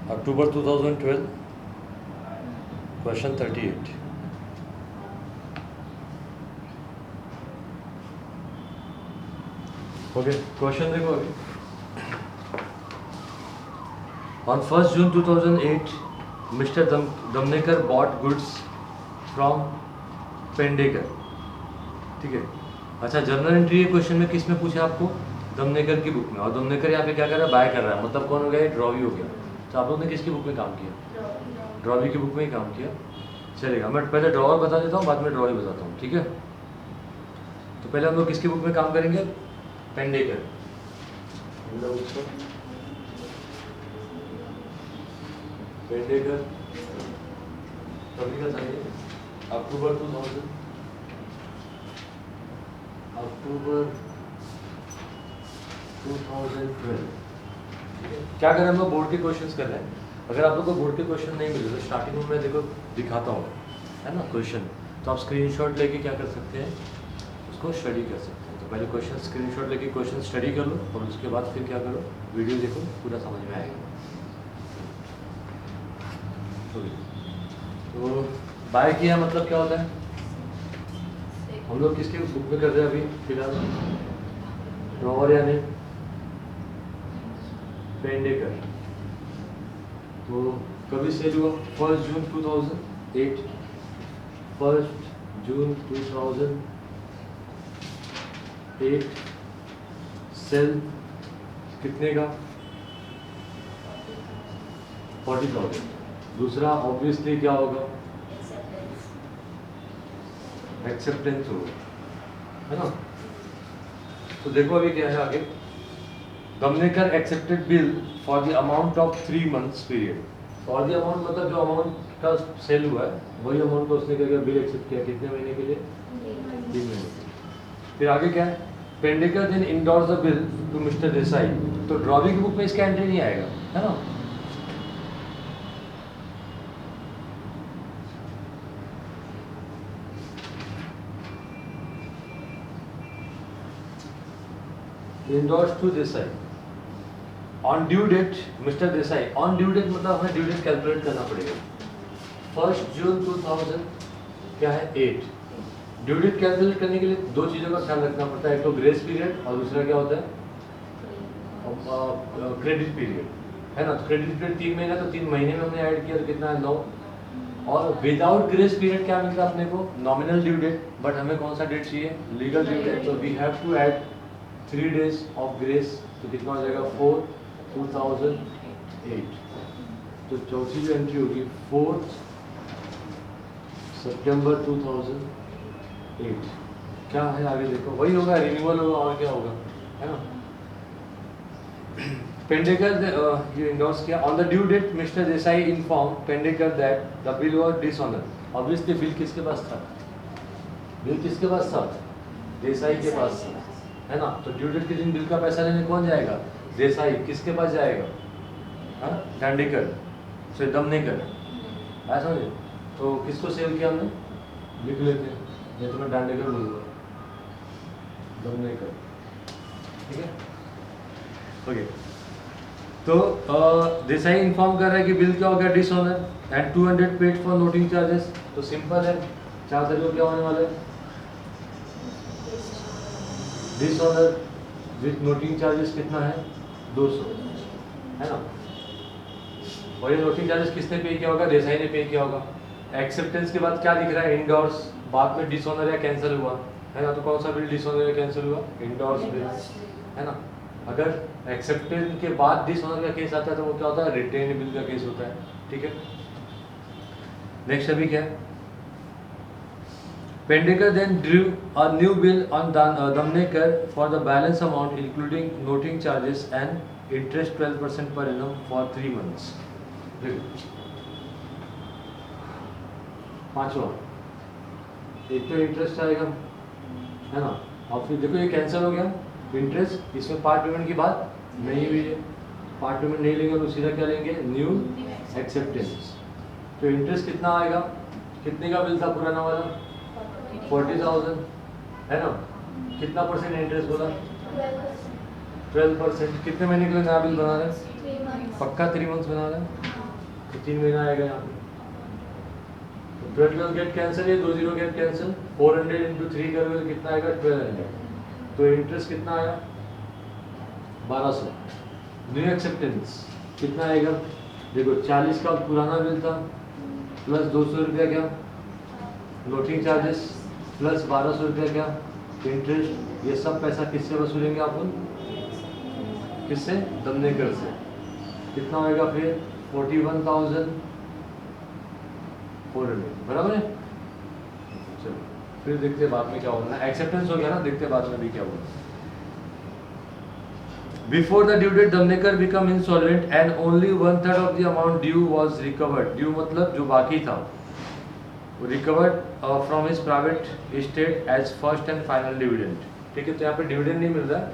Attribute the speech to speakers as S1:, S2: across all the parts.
S1: October 2012, question 38. Okay, question देखो अभी. On 1st June 2008, Mr. Damnekar bought goods from Pendekar. ठीक है. अच्छा, जर्नल एंट्री ये क्वेश्चन में किस में पूछा आपको? दमनेकर की बुक में. और दमनेकर यहाँ पे क्या कर रहा है? बाय कर रहा है. मतलब कौन हो गया? ड्रॉवी हो गया. तो आप लोग ने किसकी बुक में काम किया? ड्रॉवी की बुक में ही काम किया. चलेगा. मैं पहले ड्रॉवर बता देता हूँ, बाद में ड्रॉवी बताता हूँ. ठीक है. तो पहले हम लोग किसकी बुक में काम करेंगे? पेंडेकर. पेंडेकर कभी का चाहिए? अक्टूबर 2012. क्या करें? हम लोग बोर्ड के क्वेश्चंस कर रहे हैं. अगर आप लोग को बोर्ड के क्वेश्चन नहीं मिले तो स्टार्टिंग में मैं देखो दिखाता हूँ, है ना, क्वेश्चन. तो आप स्क्रीनशॉट लेके क्या कर सकते हैं? उसको स्टडी कर सकते हैं. तो पहले क्वेश्चन स्क्रीनशॉट लेके क्वेश्चन स्टडी कर लो और उसके बाद फिर क्या करो? वीडियो देखो, पूरा समझ में आएगा. तो बाय किया मतलब क्या होता है? हम लोग किसकी बुक में कर रहे हैं अभी फिलहाल? ड्रॉवर यानी पेंडेकर. तो कभी सेल हुआ? 1 जून 2008. 1 जून 2008 सेल कितने का? 40,000. दूसरा ऑब्वियसली क्या होगा? एक्सेप्टेंस होगा, है ना. तो देखो अभी क्या है आगे. Damnekar accepted bill for the amount of 3 months period. For the amount मतलब जो अमाउंट का सेल हुआ है वही अमाउंट को उसने क्या किया? बिल एक्सेप्ट किया. कितने महीने के लिए? 3 महीने. फिर आगे क्या है? Pendekar then endorse the bill to mister Desai. तो ड्रॉवी की बुक में इसका एंट्री नहीं आएगा, है ना. Endorse to Desai on due date mister Desai. On due date मतलब हमें ड्यू डेट कैलकुलेट करना पड़ेगा. 1 जून 2000 क्या है? 8. ड्यू डेट कैलकुलेट करने के लिए दो चीज़ों का ख्याल रखना पड़ता है. एक तो ग्रेस पीरियड और दूसरा क्या होता है? क्रेडिट पीरियड, है ना. तो क्रेडिट पीरियड 3 महीना, तो 3 महीने में हमने ऐड किया तो कितना है? 9. और विदाउट ग्रेस पीरियड क्या मिलता है अपने को? Nominal due date. बट हमें कौन सा डेट चाहिए? Legal due date. तो we have to add 3 days of grace. तो कितना हो जाएगा? 4 2008. तो चौथी जो एंट्री होगी 4 सितंबर 2008. क्या है आगे देखो? वही होगा, रिन्यूअल होगा और क्या होगा, है ना. पेंडेकर ये इंडोर्स किया. On the due date mister Desai inform Pendekar that the bill was dishonour. Obviously bill किसके पास था? बिल किसके पास था? देसाई के पास था, है ना. तो ड्यू डेट के दिन बिल का पैसा लेने कौन जाएगा? देसाई. किसके पास जाएगा? हाँ, पेंडेकर से दमनेकर. ऐसा समझे. तो किसको सेल किया हमने? लिख लेते हैं, नहीं तो मैं पेंडेकर बोलूँगा. दमनेकर. ठीक है. ओके. तो देसाई इन्फॉर्म कर रहा है कि बिल क्या हो गया? Dishonour. And 200 paid for noting charges. तो सिंपल है. 4 तारीख को क्या होने वाला है? डिसऑनर विथ नोटिंग चार्जेस कितना है? 200, है ना. और ये नोटिंग चार्जेस किसने पे किया होगा? देसाई ने पे किया होगा. एक्सेप्टेंस के बाद क्या दिख रहा है? इंडोर्स. बाद में डिसऑनर या कैंसिल हुआ, है ना. तो कौन सा बिल डिसऑनर या कैंसिल हुआ? इंडोर्स बिल, है ना. अगर एक्सेप्टेंस के बाद डिसऑनर का केस आता है तो वो क्या होता है? रिटेन बिल का केस होता है. ठीक है. नेक्स्ट अभी क्या है? Pendekar then drew a new bill on Damnekar for the balance amount including noting charges and interest 12% per annum for 3 months. पांचवा, एक तो इंटरेस्ट आएगा, है ना. और फिर देखो ये कैंसिल हो गया इंटरेस्ट. इसमें पार्ट पेमेंट की बात नहीं हुई है. पार्ट पेमेंट नहीं लेंगे तो सीधा क्या लेंगे? New acceptance. तो इंटरेस्ट कितना आएगा? कितने का बिल था पुराना वाला? 40,000, है ना. कितना परसेंट इंटरेस्ट बोला? 12%. कितने महीने के लिए नया बिल बना रहे हैं? पक्का 3 मंथ्स बना रहा है तो 3 महीना आएगा यहाँ पे। तो 12 गेट कैंसिल, ये 2 0 गेट कैंसिल, 400 इंटू 3 करोगे तो कितना आएगा 1200। तो इंटरेस्ट कितना आया 1200। न्यू एक्सेप्टेंस कितना आएगा, देखो 40 का पुराना बिल था प्लस 200 रुपया क्या नोटिंग चार्जेस प्लस 1200 रुपया क्या इंटरेस्ट। ये सब पैसा किससे वसूलेंगे आप, किससे, दमनेकर से। कितना होएगा फिर 41,400, बराबर है। चलो फिर देखते बाद में क्या होना है। एक्सेप्टेंस हो गया ना, देखते बाद में भी क्या होगा। Before the due date Damnekar become insolvent and only 1/3 of the amount due was recovered. Due मतलब जो बाकी था, recovered from his private estate as first and final dividend. ठीक है, तो यहाँ पे डिविडेंड नहीं मिल रहा है,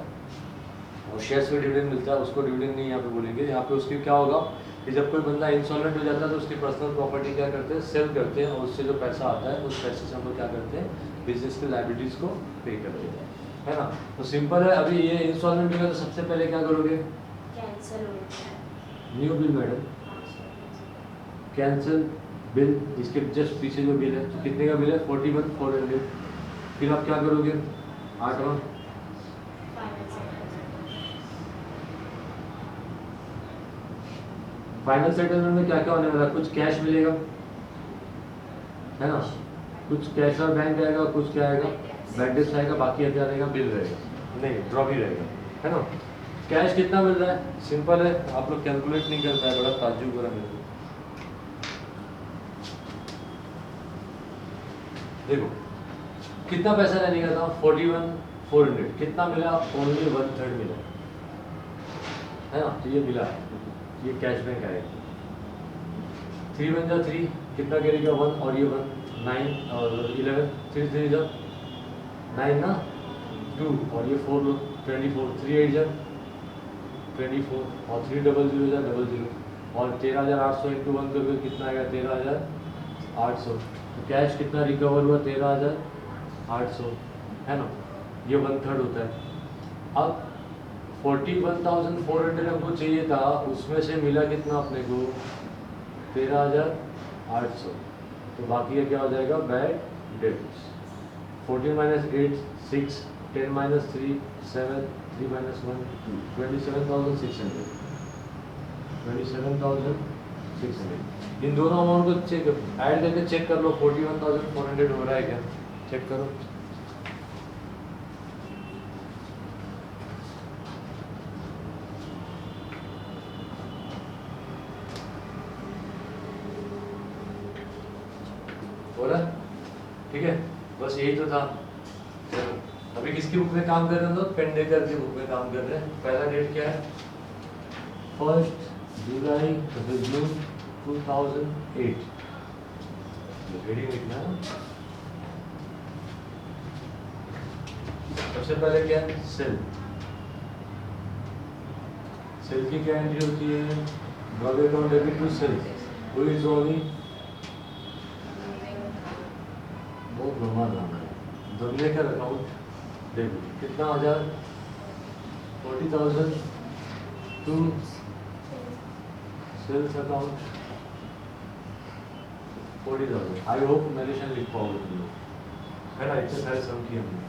S1: और शेयर्स में डिविडेंड मिलता है, उसको डिविडेंड नहीं यहाँ पे बोलेंगे। यहाँ पे उसकी क्या होगा कि जब कोई बंदा इंसॉल्वेंट हो जाता है तो उसकी पर्सनल प्रॉपर्टी क्या करते हैं, सेल करते हैं, और उससे जो पैसा आता है उस पैसे से हम लोग क्या करते हैं, बिजनेस के लायबिलिटीज को पे करते हैं, है ना। तो सिंपल है। अभी ये इंस्टॉलमेंट होगा तो सबसे पहले क्या करोगे,
S2: कैंसिल हो गया।
S1: New bill madam, cancel bill, इसके जस्ट पीछे जो बिल है, तो कितने का बिल है 41,400। फिर आप क्या करोगे 8वां फाइनल सेटलमेंट में क्या क्या होने वाला है, कुछ कैश मिलेगा, है ना, कुछ कैश और बैंक आएगा, कुछ क्या आएगा बैंक डेप्स आएगा, बाकी 1000 रहेगा, बिल रहेगा, नहीं ड्रॉप ही रहेगा, है ना। कैश कितना मिल रहा है, सिंपल है, आप लोग कैलकुलेट नहीं कर पाए, बड़ा ताज्जुब हो रहा है मेरे को। देखो कितना पैसा लेने का था 41,400, कितना मिला, ओनली 1/3 मिला, है ना। तो ये मिला, ये कैश बैंक आएगा। 3 1 जा 3, कितना करेगा 1 और ये 1 9 और 11, 3 3 जा 9 ना, 2 और ये 4 लो 24, 3 8 जा 24 और 3 0 जा 00 और 13,800 इंटू 1 करोगे कितना आएगा 13,800। तो कैश कितना रिकवर हुआ 13,800, है ना, ये 1/3 होता है। अब 41,400 हमको चाहिए था, उसमें से मिला कितना अपने को 13,800, तो बाकी ये क्या हो जाएगा बैड डेब्ट्स। 14 - 8 6, 10 - 3 7, 3 - 1 2, 27,600, 27,600। इन दोनों अमाउंट को चेक ऐड करके चेक कर लो 41,400 हो रहा है क्या, चेक करो। हो रहा है, ठीक है, बस यही तो था। चलो अभी किसकी बुक में काम कर रहे हैं, तो पेंडेकर की बुक में काम कर रहे हैं। पहला डेट क्या है 1 जुलाई जून 2008, हेडिंग लिखना है। सबसे पहले क्या है सेल, सेल की क्या एंट्री होती है, draw account debit to sale, who is drawing, बहुत लंबा नाम है, दमनेकर अकाउंट डेबिट कितना 1000, 40,000 to sales account 40,000। I hope narration लिख पाओगे तुम लोग, है ना, इतने सारे सम किए हमने।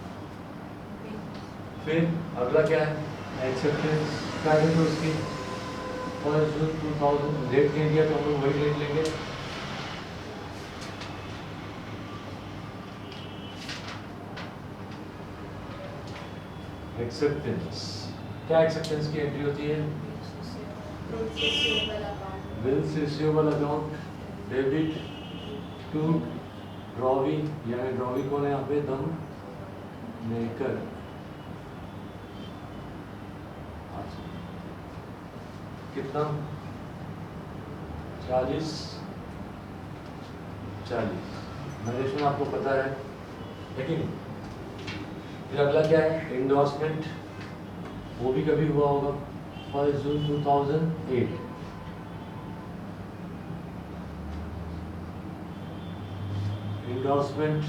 S1: फिर अगला क्या है एक्सेप्टेंस क्या है, तो उसकी 1 जून 2000 डेट नहीं दिया तो हम लोग वही डेट लेंगे। एक्सेप्टेंस क्या, एक्सेप्टेंस की एंट्री होती है bills receivable account debit to drawee, यानी ड्रॉवी कौन है यहाँ पे, दमनेकर। कितना 40 नरेशन आपको पता है लेकिन। फिर अगला क्या है एंडोर्समेंट, वो भी कभी हुआ होगा 1 जून 2008। एंडोर्समेंट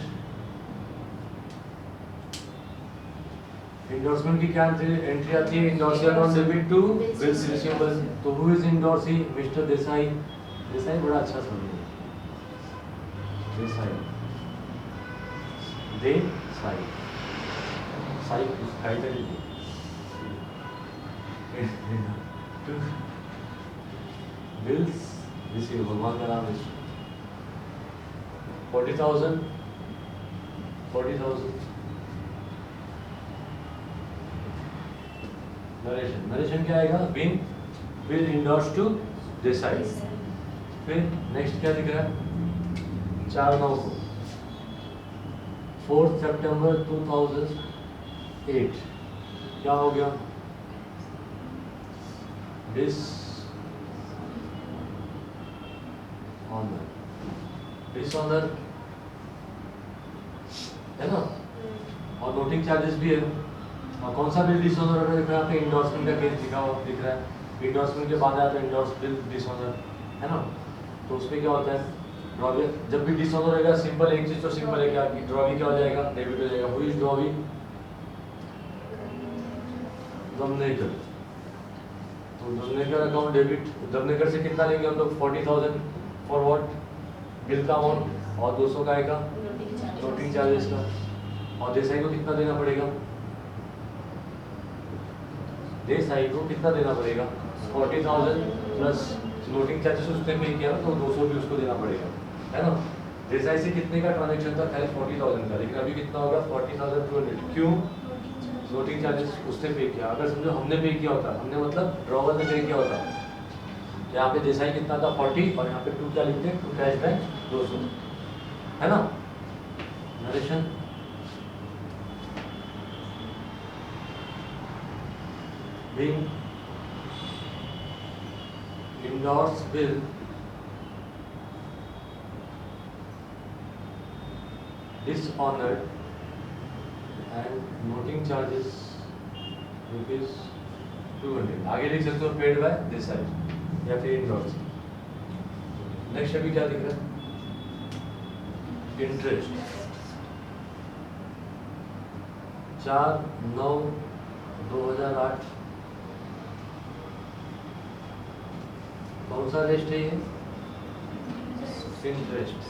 S1: इंडोर्समेंट की क्या एंट्री आती है? Endorsee account debit to bills receivable. तो who is endorsee? Mr Desai. Desai बड़ा अच्छा समझ है, देसाई, दे साई, साई कुछ खाई तरी टू बिल्स रिसीवेबल। भगवान का नाम है 40,000 नरेशन। नरेशन क्या आएगा? बिन विल इंडोर्स टू देसाई। फिर नेक्स्ट क्या दिख रहा है? 4/9 को 4 सितंबर 2008 क्या हो गया? डिस ऑनर, डिसऑनर है ना, और नोटिंग चार्जेस भी है। और कौन सा बिल डिसऑनर हो रहा है? देखो यहाँ पे इंडोर्समेंट का केस दिखा हुआ दिख रहा है। इंडोर्समेंट के बाद आता है इंडोर्स बिल डिसऑनर, है ना। तो उसमें क्या होता है? ड्रॉवी जब भी डिसऑनर रहेगा, सिंपल एक चीज तो सिंपल है क्या कि ड्रॉवी क्या हो जाएगा? डेबिट हो जाएगा। Who is drawee? दमनेकर। तो दमनेकर अकाउंट डेबिट, दमनेकर से कितना लेंगे हम लोग? 40,000 फॉर व्हाट? बिल का अमाउंट, और 200 का आएगा नोटिंग चार्जेस का। और देसाई को कितना देना पड़ेगा? देसाई को कितना देना पड़ेगा? 40,000 प्लस नोटिंग चार्जेस उसने पे किया तो 200 भी उसको देना पड़ेगा, है ना। देसाई से कितने का ट्रांजेक्शन था? पहले 40,000 का, लेकिन अभी कितना होगा? 40,200। क्यों? नोटिंग चार्जेस उसने पे किया। अगर समझो हमने पे किया होता, हमने मतलब ड्रॉवर ने पे किया होता, यहाँ पे देसाई कितना था? 40, और यहाँ पे 2 क्या लिखते हैं? 2 कैश बैक 200, है ना। Narration being endorsed bill dishonored and noting charges rupees 200। आगे लिख सकते हो पेड बाय देसाई या फिर इंडोर्स। नेक्स्ट अभी क्या दिख रहा है? इंटरेस्ट 4/9/2008। कौन सा रेस्ट है ये? इंटरेस्ट।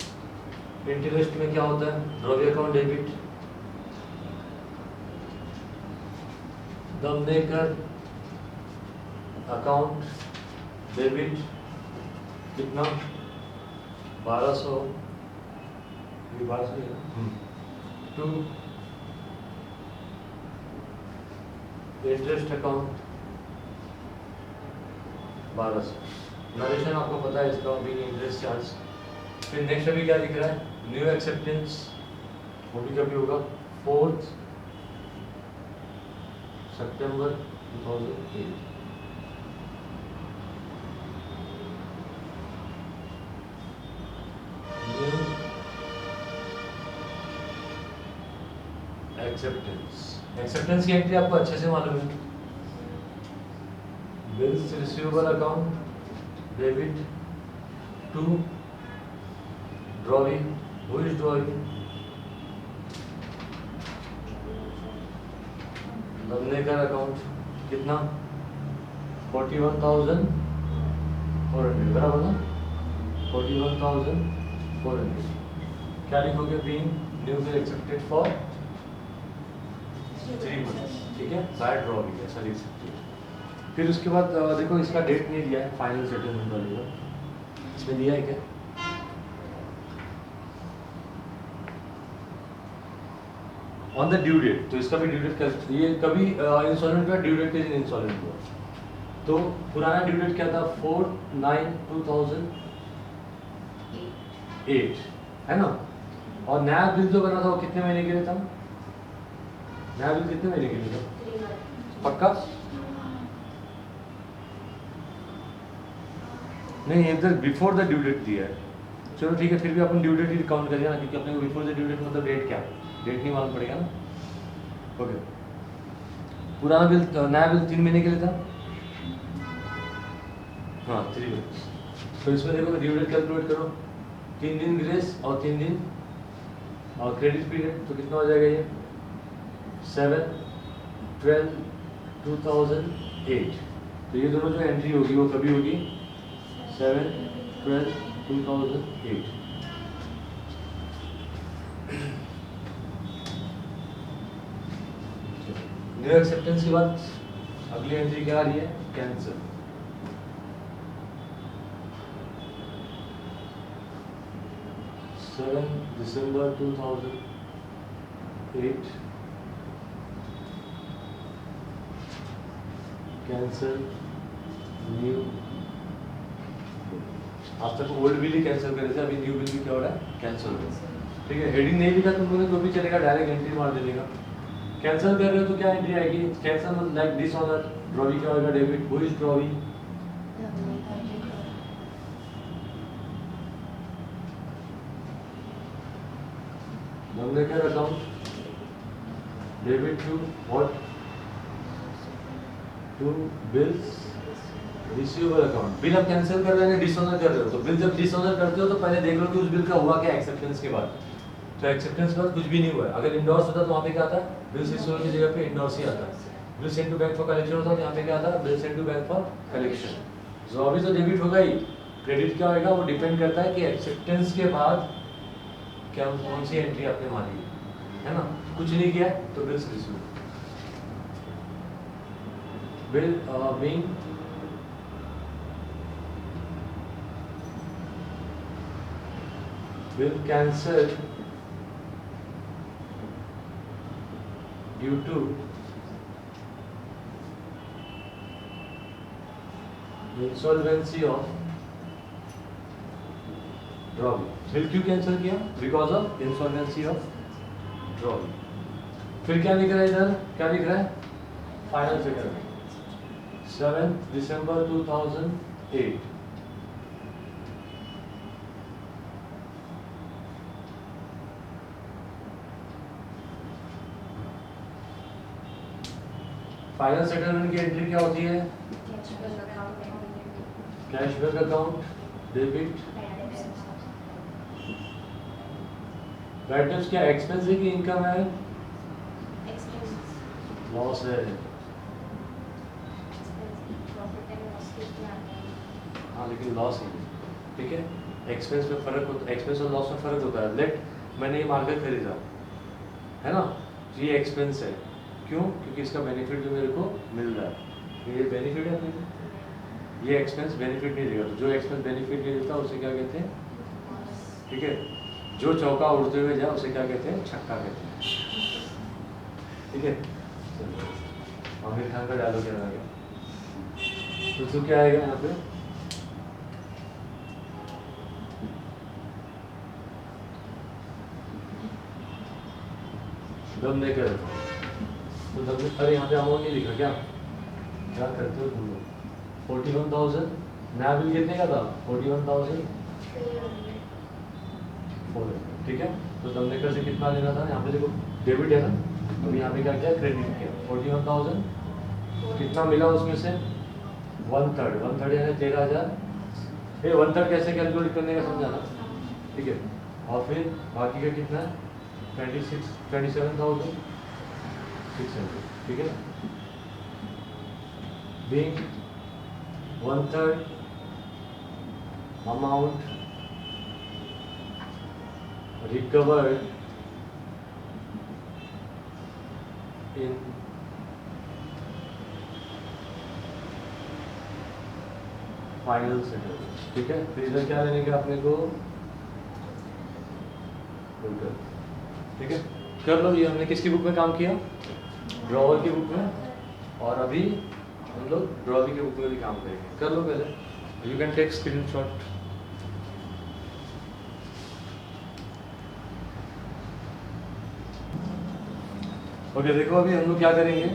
S1: इंटरेस्ट में क्या होता है? Drawee account debit, Damnekar account debit कितना? 1200, ये 1200 है ना, टू इंटरेस्ट अकाउंट 1200। नरेशन आपको पता है इसका, भी इंटरेस्ट चार्ज। फिर नेक्स्ट अभी क्या दिख रहा है? न्यू एक्सेप्टेंस, वो भी कभी होगा 4 सितंबर 2008। न्यू एक्सेप्टेंस, एक्सेप्टेंस की एंट्री आपको अच्छे से मालूम है। Bills receivable account debit to drawee. Who is drawee? Damnekar account कितना? 41,400, बराबर ना। 41,400। क्या लिखोगे? Being new bill accepted for 3 months, ठीक है, बाय ड्रॉवी, ऐसा लिख सकते हो। फिर उसके बाद देखो इसका डेट नहीं दिया है फाइनल सेटलमेंट वाले का, इसमें दिया है क्या? ऑन द ड्यू डेट, तो इसका भी ड्यू डेट कर, ये कभी इंस्टॉलमेंट का ड्यू डेट इज इंस्टॉलमेंट हुआ। तो पुराना ड्यू डेट क्या था? 4/9/2008, है ना। और नया बिल जो बना था वो कितने महीने के लिए था? नया बिल कितने महीने के लिए था? पक्का? नहीं, इधर बिफोर द ड्यू डेट दिया है। चलो ठीक है, फिर भी अपन ड्यू डेट ही काउंट करेंगे ना, क्योंकि अपने को बिफोर द ड्यू डेट मतलब डेट क्या? डेट नहीं मालूम पड़ेगा ना। ओके, पुराना बिल, नया बिल 3 महीने के लिए था। हाँ, 3 मंथ्स। तो इसमें देखो ड्यू डेट कैलकुलेट करो, 3 दिन ग्रेस और 3 दिन और क्रेडिट पीरियड, तो कितना हो जाएगा ये? 7 7/12/2008। तो ये दोनों जो एंट्री होगी वो कभी होगी? 7/12/2008। न्यू एक्सेप्टेंस के बाद अगली एंट्री क्या आ रही है? कैंसिल। December 2008 cancel new. आज तक ओल्ड बिल ही कैंसिल करे थे, अभी न्यू बिल भी क्या हो रहा है? कैंसिल हो रहा है। ठीक है, हेडिंग नहीं लिखा तुम लोगों ने तो भी चलेगा, डायरेक्ट एंट्री मार देने का। कैंसिल कर रहे हो तो क्या एंट्री आएगी? Cancel like this honour, drawee क्या होगा? Debit. Who is drawee? Dhamnekar account, debit to what? To bills receivable account। Bill अब कैंसिल कर रहे हैं, डिसऑनर कर रहे हो, तो बिल जब डिसऑनर करते हो तो पहले देख लो कि उस बिल का हुआ क्या एक्सेप्टेंस के बाद। तो एक्सेप्टेंस के बाद कुछ भी नहीं हुआ है। अगर इंडोर्स होता तो वहाँ पे क्या आता? बिल्स रिसीवेबल की जगह पे इंडोर्स ही आता। Bill send to bank for collection होता तो यहाँ पे क्या आता? Bill send to bank for collection. जो अभी तो डेबिट होगा ही, क्रेडिट क्या होगा? वो डिपेंड करता है कि एक्सेप्टेंस के बाद क्या कौन सी एंट्री आपने मारी है ना। कुछ नहीं किया तो bills receive. Bill being bill cancel due to insolvency of drawee. Bill क्यों कैंसिल किया? Because of insolvency of drawee. फिर क्या लिख रहा है इधर? क्या लिख रहा है? फाइनल फिगर 7 दिसंबर 2008। फाइनल सेटलमेंट की एंट्री क्या होती है? Cash bank account, debit. Batters क्या एक्सपेंस है कि इनकम है? लॉस है। हाँ लेकिन लॉस है, ठीक है। एक्सपेंस में फर्क होता है, एक्सपेंस और लॉस में फर्क होता है। लेट मैंने ये मार्कर खरीदा है ना, ये एक्सपेंस है। क्यों? क्योंकि इसका बेनिफिट जो मेरे को मिल रहा है, ये बेनिफिट है मेरे को। ये एक्सपेंस बेनिफिट नहीं देगा, तो जो एक्सपेंस बेनिफिट नहीं देता उसे क्या कहते हैं? ठीक है, जो चौका उड़ते हुए जाए उसे क्या कहते हैं? छक्का कहते हैं। ठीक है, आमिर खान का डायलॉग क्या आएगा? तो क्या आएगा यहाँ पे? दमनेकर। तो दमनेकर, अरे यहाँ पे अमाउंट नहीं लिखा क्या? क्या करते हो तुम लोग? 41,000 नया बिल कितने का था? 41,400। ठीक है, तो दमनेकर से कितना लेना था? यहाँ पे देखो डेबिट है ना, अभी यहाँ पे क्या किया? क्रेडिट किया। 41,000 कितना मिला उसमें से? 1/3। 1/3 यानी 13,000। ये 1/3 कैसे कैलकुलेट करने का समझाना, ठीक है। और फिर बाकी का कितना है? 27,600। ठीक है, being 1/3 amount recovered in final settlement. ठीक है, फिर इधर क्या लेने का अपने को? ठीक है, कर लो। ये हमने किसकी बुक में काम किया? ड्रॉवर की बुक में, और अभी हम लोग ड्रॉवी की बुक में भी काम करेंगे। कर लो पहले, you can take screenshot. Okay, देखो अभी हम लोग क्या करेंगे?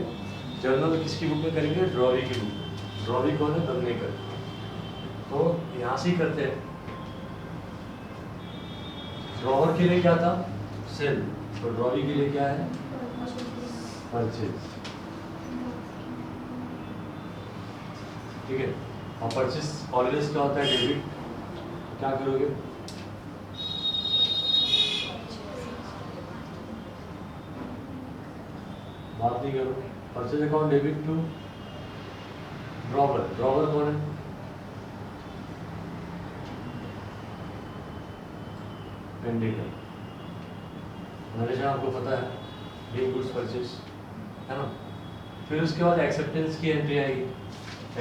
S1: जर्नल किसकी बुक में करेंगे? ड्रॉवी की बुक। ड्रॉवी कौन है? दमनेकर। तो यहाँ से ही करते हैं। ड्रॉवर के लिए क्या था? सेल। तो ड्रॉवी के लिए क्या है? परचेज। ठीक है, और परचेज ऑलवेज क्या होता है? डेबिट। क्या करोगे? बात नहीं करो, purchase account debit to drawer. Drawer कौन है? पेंडेकर। नरेशन आपको पता है, बीइंग गुड्स परचेज, है ना। फिर उसके बाद एक्सेप्टेंस की एंट्री आएगी।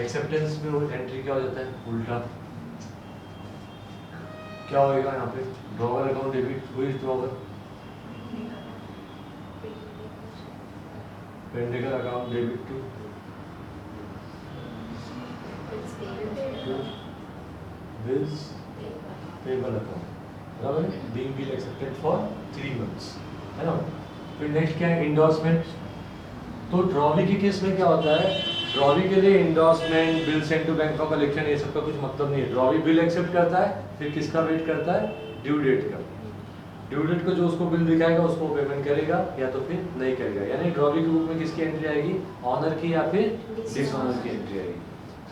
S1: एक्सेप्टेंस में एंट्री क्या हो जाता है? उल्टा क्या होएगा यहाँ पे? Drawer account debit, who is drawer? Pendekar account debit to bills payable account, बराबर है। Being bill accepted for 3 months, है ना। फिर नेक्स्ट क्या है? इंडोर्समेंट। तो ड्रॉवी के केस में क्या होता है? ड्रॉवी के लिए endorsement, bill send to bank for collection, ये सब का कुछ मतलब नहीं है। ड्रॉवी बिल एक्सेप्ट करता है, फिर किसका वेट करता है? ड्यू डेट का। ड्यू डेट को जो उसको बिल दिखाएगा उसको पेमेंट करेगा या तो फिर नहीं करेगा। यानी ड्रॉवी की बुक में किसकी एंट्री आएगी? ऑनर की या फिर डिसऑनर की एंट्री आएगी,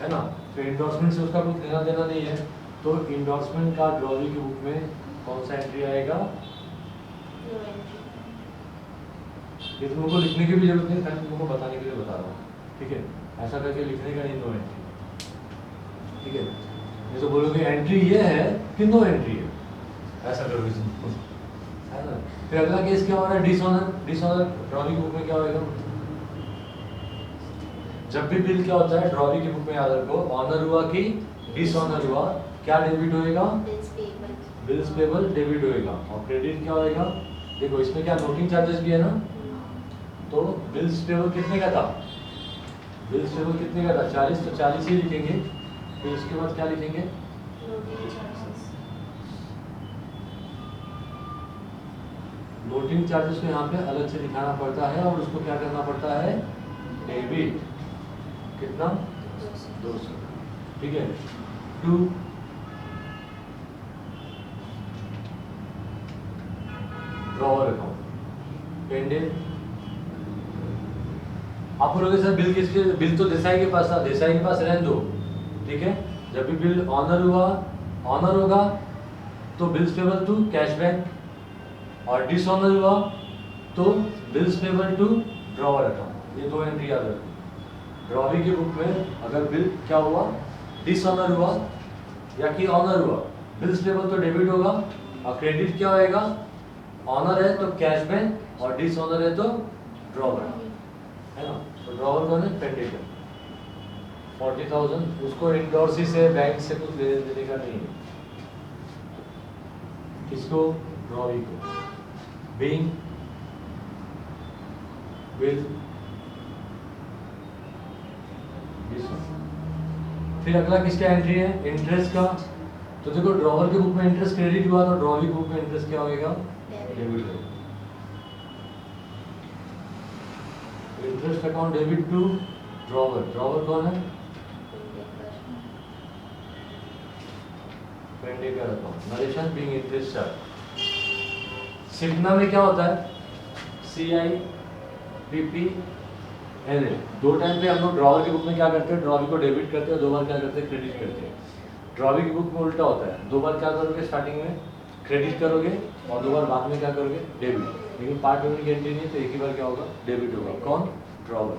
S1: है ना। तो इंडोर्समेंट से उसका कुछ लेना देना नहीं है, तो इंडोर्समेंट का ड्रॉवी की बुक में कौन सा एंट्री आएगा?
S2: No entry.
S1: ये तुमको लिखने की भी जरूरत नहीं, खाली तुमको बताने के लिए बता रहा हूँ, ठीक है। ऐसा करके लिखने का नहीं, नो एंट्री, ठीक है। ये तो बोलोगे एंट्री ये है कि नो एंट्री है, ऐसा करोगे तुम, है ना। फिर अगला केस क्या हो रहा है? डिसऑनर। डिसऑनर ड्रॉवी की बुक में क्या होगा? जब भी बिल क्या होता है ड्रॉवी की बुक में याद रखो, ऑनर हुआ कि डिसऑनर हुआ, क्या डेबिट होएगा?
S2: Bills payable.
S1: Bills payable debit होएगा। और क्रेडिट क्या होएगा? देखो इसमें क्या नोटिंग चार्जेस भी है ना, तो बिल्स पेबल कितने का था? बिल्स पेबल कितने का था? 40, तो 40 ही लिखेंगे। फिर उसके बाद क्या लिखेंगे?
S2: Loading charges.
S1: लोडिंग चार्जेस को यहाँ पे अलग से दिखाना पड़ता है और उसको क्या करना पड़ता है? डेबिट। कितना? 200, ठीक है। To drawer account pended. आप बोलोगे सर बिल किसके? बिल तो देसाई के पास था, देसाई के पास रहने दो, ठीक है। जब भी बिल ऑनर हुआ, ऑनर होगा तो bills payable to cash bank, और डिसऑनर हुआ तो bills payable to drawer account. ये दो एंट्री याद रखो। ड्रॉवी की बुक में अगर बिल क्या हुआ? डिसऑनर हुआ या कि ऑनर हुआ, बिल्स पेबल तो डेबिट होगा और क्रेडिट क्या होएगा? ऑनर है तो कैश बैंक और डिसऑनर है तो ड्रॉवर, है ना। तो ड्रॉवर कौन है? पेंडेकर। 40,000 उसको इंडोर्सी से बैंक से कुछ लेने देने का नहीं है। किसको? ड्रॉवी को। Being bill. फिर अगला किसका एंट्री है? इंटरेस्ट का। तो देखो ड्रॉवर की बुक में इंटरेस्ट क्रेडिट हुआ तो ड्रॉवी की बुक में इंटरेस्ट क्या होगा? डेबिट होगा। Interest account debit to drawer. Drawer कौन है? Pendekar account. Narration being interest charge. Sigma में क्या होता है? CI PP NA। दो टाइम पे हम लोग ड्रॉवर की बुक में क्या करते हैं? ड्रॉवी को डेबिट करते हैं, दो बार क्या करते हैं? क्रेडिट करते हैं। ड्रॉवी की बुक में उल्टा होता है, दो बार क्या करोगे? स्टार्टिंग में क्रेडिट करोगे और दो बार बाद में क्या करोगे? डेबिट। लेकिन पार्ट पेमेंट की एंट्री नहीं, तो एक ही बार क्या होगा? डेबिट होगा। कौन? ड्रॉवर।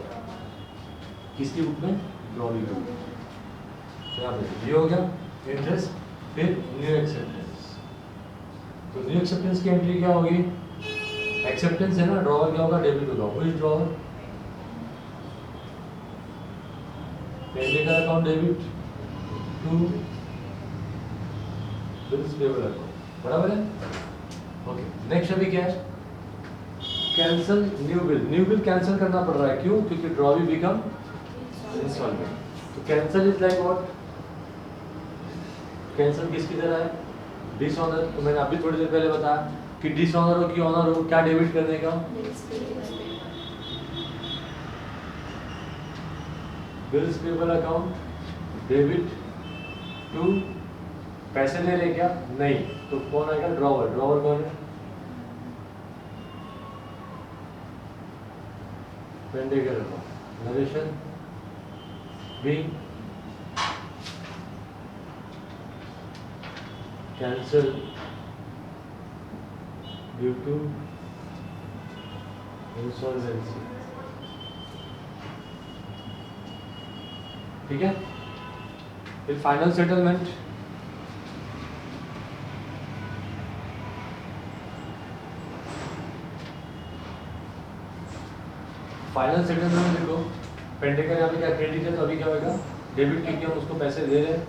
S1: किसकी बुक में? ड्रॉवी की बुक में। यहाँ पे ये हो गया इंटरेस्ट। फिर न्यू एक्सेप्टेंस। तो न्यू एक्सेप्टेंस की एंट्री क्या होगी? एक्सेप्टेंस है ना, ड्रॉवर क्या होगा? डेबिट होगा। Who is drawer? Pendekar account debit to bills payable account, बराबर है। ओके, नेक्स्ट अभी क्या है? Cancel new bill. New bill cancel करना पड़ रहा है, क्यों? क्योंकि ड्रॉवी बिकम इंस्टॉलमेंट। तो cancel is like what? Cancel किसकी तरह है? डिसऑनर। तो मैंने अभी थोड़ी देर पहले बताया कि डिसऑनर हो कि ऑनर हो, क्या डेबिट करने का? Bills payable account debit to, पैसे ले रहे क्या? नहीं, तो कौन आएगा? ड्रॉवर। ड्रॉवर कौन है? Pendekar account. Narration being cancel due to insolvency. ठीक है। फिर फाइनल सेटलमेंट, फाइनल सेटलमेंट देखो पेंडेकर यहाँ पे क्या क्रेडिट है तो अभी क्या होगा डेबिट, क्योंकि हम उसको पैसे दे रहे हैं।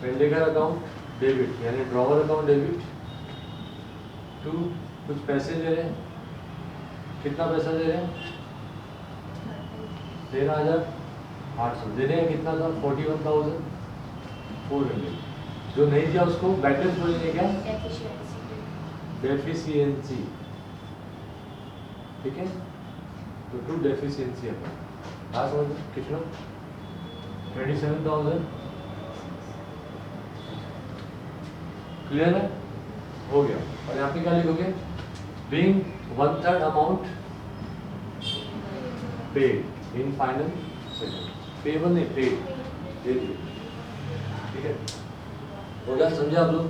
S1: पेंडेकर अकाउंट डेबिट यानी ड्रॉवर अकाउंट डेबिट टू कुछ पैसे दे रहे हैं, कितना पैसा दे रहे हैं 13,800 दे रहे हैं, कितना था 41,400। जो नहीं दिया उसको बैलेंस बोलेंगे क्या
S2: Efficiency.
S1: डेफिशिएंसी, ठीक है। तो टू डेफिशिएंसी अपन हाँ समझ कितना 27,000 क्लियर है, हो गया। और यहाँ पे क्या लिखोगे being 1/3 amount paid in final settlement, payable नहीं पेड दे दिए, ठीक है। हो गया, समझे आप लोग,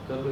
S1: कर लो।